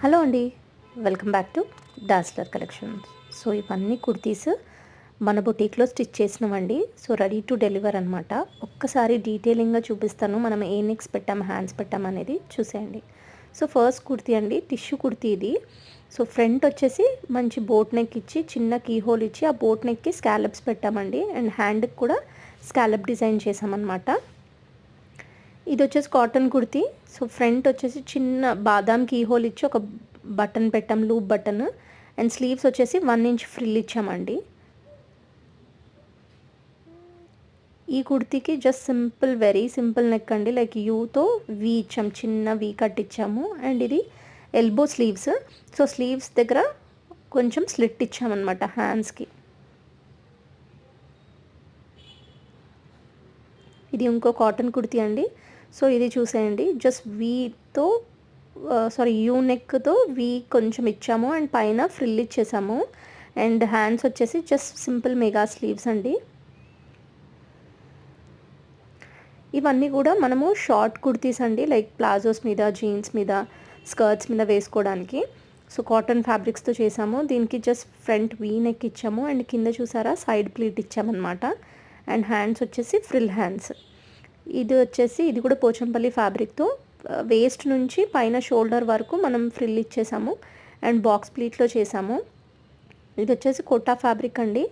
Hello అండి, welcome back to Dazzler collections. So ఇవన్నీ కుర్తీస్ మన బొటీక్లో స్టిచ్ చేసినవండి. సో రెడీ టు డెలివర్ అనమాట. ఒక్కసారి డీటెయిలింగ్గా చూపిస్తాను, మనం ఏ నెక్స్ పెట్టాం, హ్యాండ్స్ పెట్టాం అనేది చూసేయండి. సో ఫస్ట్ కుర్తీ అండి, టిష్యూ కుర్తీ ఇది. సో ఫ్రంట్ వచ్చేసి మంచి బోట్ నెక్ ఇచ్చి చిన్న కీ హోల్ ఇచ్చి ఆ బోట్ నెక్కి స్కాలప్స్ పెట్టామండి. అండ్ హ్యాండ్కి కూడా స్కాలప్ డిజైన్ చేసామన్నమాట. ఇది వచ్చేసి కాటన్ కుర్తీ. సో ఫ్రంట్ వచ్చేసి చిన్న బాదాం కీ హోల్ ఇచ్చి ఒక బటన్ పెట్టాం, లూప్ బటన్. అండ్ స్లీవ్స్ వచ్చేసి 1 ఇంచ్ ఫ్రిల్ ఇచ్చామండి. ఈ కుర్తీకి just simple, very simple neck అండి. లైక్ యూతో వీ ఇచ్చాం, చిన్న వీ కట్ ఇచ్చాము. అండ్ ఇది ఎల్బో స్లీవ్స్. సో స్లీవ్స్ దగ్గర కొంచెం స్లిట్ ఇచ్చామన్నమాట హ్యాండ్స్కి. ఇది ఇంకో కాటన్ కుర్తీ అండి. సో ఇది చూసేయండి, జస్ట్ వీతో యూ నెక్తో వీ కొంచెం ఇచ్చాము అండ్ పైన ఫ్రిల్ ఇచ్చేసాము. అండ్ హ్యాండ్స్ వచ్చేసి జస్ట్ సింపుల్ మెగా స్లీవ్స్ అండి. ఇవన్నీ కూడా మనము షార్ట్ కుర్తీస్ అండి, లైక్ ప్లాజోస్ మీద, జీన్స్ మీద, స్కర్ట్స్ మీద వేసుకోవడానికి. సో కాటన్ ఫ్యాబ్రిక్స్తో చేసాము. దీనికి జస్ట్ ఫ్రంట్ వీ నెక్ ఇచ్చాము అండ్ కింద చూసారా సైడ్ ప్లీట్ ఇచ్చామన్నమాట. అండ్ హ్యాండ్స్ వచ్చేసి ఫ్రిల్ హ్యాండ్స్. ఇది కూడా పోచంపల్లి ఫ్యాబ్రిక్తో వేస్ట్ నుంచి పైన షోల్డర్ వరకు మనం ఫ్రిల్ ఇచ్చేసాము అండ్ బాక్స్ ప్లీట్లో చేసాము. ఇది వచ్చేసి కోటా ఫ్యాబ్రిక్ అండి.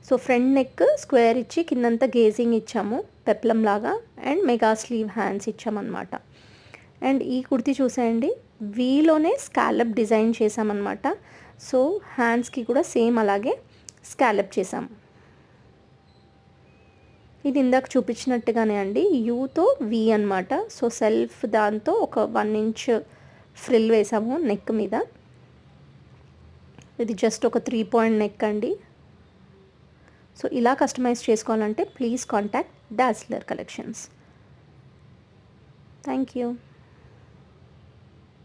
సో ఫ్రంట్ నెక్ స్క్వేర్ ఇచ్చి కిందంతా గేజింగ్ ఇచ్చాము పెప్లం లాగా. అండ్ మెగా స్లీవ్ హ్యాండ్స్ ఇచ్చామన్నమాట. అండ్ ఈ కుర్తీ చూసేయండి, వీలోనే స్కాలప్ డిజైన్ చేసామన్నమాట. సో హ్యాండ్స్కి కూడా సేమ్ అలాగే స్కాలప్ చేసాము. ఇది ఇందాక చూపించినట్టుగానే అండి, యూతో వి అనమాట. సో సెల్ఫ్ దాంతో ఒక 1 ఇంచ్ ఫ్రిల్ వేసాము నెక్ మీద. ఇది జస్ట్ ఒక 3 పాయింట్ నెక్ అండి. సో ఇలా కస్టమైజ్ చేసుకోవాలంటే please contact Dazzler collections. Thank you.